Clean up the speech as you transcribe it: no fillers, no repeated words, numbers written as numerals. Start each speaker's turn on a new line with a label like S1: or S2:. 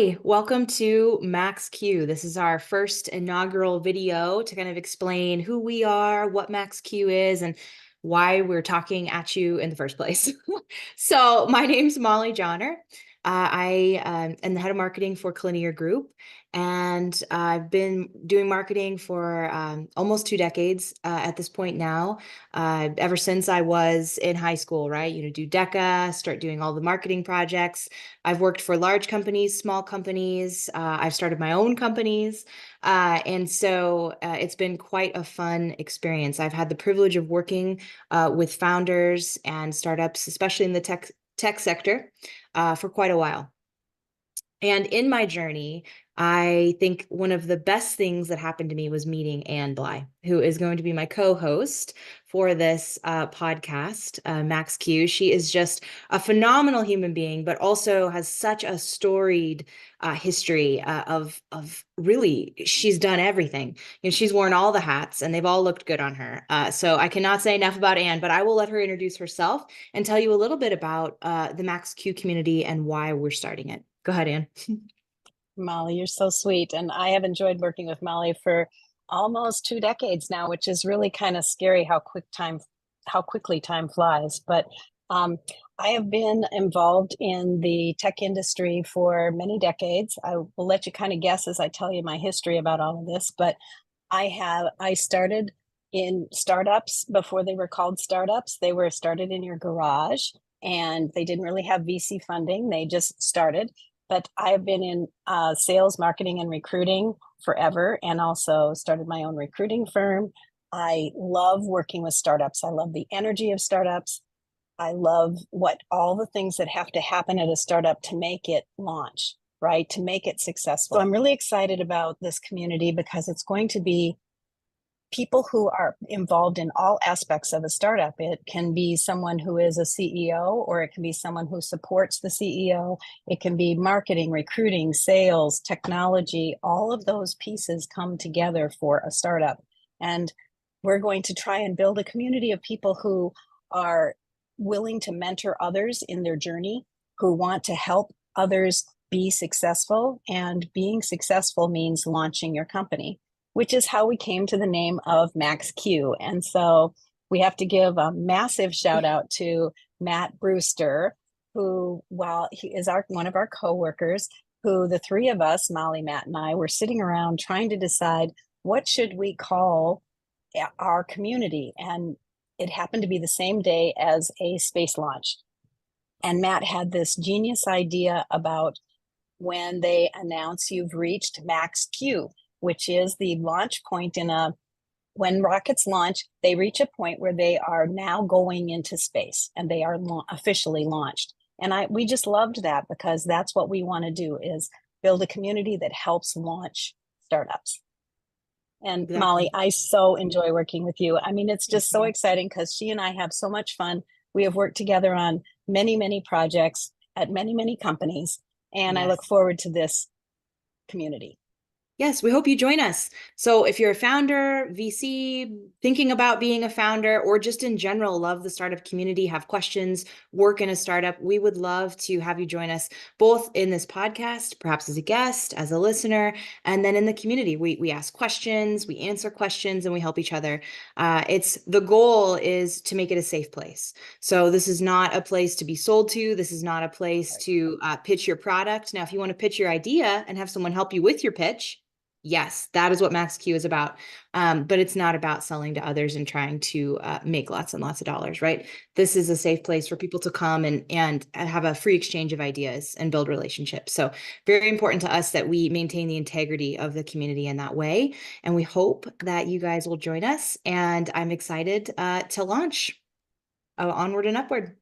S1: Hi, welcome to Max Q. This is our first inaugural video to kind of explain who we are, what Max Q is, and why we're talking at you in the first place. So my name's Molly Johnner. I am the head of marketing for Clinier Group, and I've been doing marketing for almost 2 decades at this point now. Ever since I was in high school, right? Do DECA, start doing all the marketing projects. I've worked for large companies, small companies. I've started my own companies. And so it's been quite a fun experience. I've had the privilege of working with founders and startups, especially in the tech sector, for quite a while. And in my journey, I think one of the best things that happened to me was meeting Ann Bly, who is going to be my co-host for this podcast, Max Q. She is just a phenomenal human being, but also has such a storied history of really, she's done everything. She's worn all the hats, and they've all looked good on her. So I cannot say enough about Ann, but I will let her introduce herself and tell you a little bit about the Max Q community and why we're starting it. Go ahead, Ann.
S2: Molly, you're so sweet. And I have enjoyed working with Molly for almost 2 decades now, which is really kind of scary how quickly time flies. But I have been involved in the tech industry for many decades. I will let you kind of guess as I tell you my history about all of this, but I started in startups before they were called startups. They were started in your garage, and they didn't really have VC funding. They just started. But I've been in sales, marketing, and recruiting forever, and also started my own recruiting firm. I love working with startups. I love the energy of startups. I love all the things that have to happen at a startup to make it launch, right? To make it successful. So I'm really excited about this community because it's going to be people who are involved in all aspects of a startup. It can be someone who is a CEO, or it can be someone who supports the CEO. It can be marketing, recruiting, sales, technology. All of those pieces come together for a startup. And we're going to try and build a community of people who are willing to mentor others in their journey, who want to help others be successful. And being successful means launching your company, which is how we came to the name of Max Q. And so we have to give a massive shout out to Matt Brewster, who, while he is one of our coworkers, who the three of us, Molly, Matt, and I, were sitting around trying to decide what should we call our community. And it happened to be the same day as a space launch. And Matt had this genius idea about when they announce you've reached Max Q, which is the launch point when rockets launch, they reach a point where they are now going into space and they are officially launched. And we just loved that because that's what we want to do, is build a community that helps launch startups. And exactly. Molly, I so enjoy working with you. I mean, it's just so exciting because she and I have so much fun. We have worked together on many, many projects at many, many companies. And yes. I look forward to this community.
S1: Yes, we hope you join us. So if you're a founder, VC, thinking about being a founder, or just in general, love the startup community, have questions, work in a startup, we would love to have you join us both in this podcast, perhaps as a guest, as a listener, and then in the community. We ask questions, we answer questions, and we help each other. The goal is to make it a safe place. So this is not a place to be sold to. This is not a place to pitch your product. Now, if you want to pitch your idea and have someone help you with your pitch, yes, that is what Max Q is about. But it's not about selling to others and trying to make lots and lots of dollars, right? This is a safe place for people to come and have a free exchange of ideas and build relationships. So very important to us that we maintain the integrity of the community in that way. And we hope that you guys will join us. And I'm excited to launch onward and upward.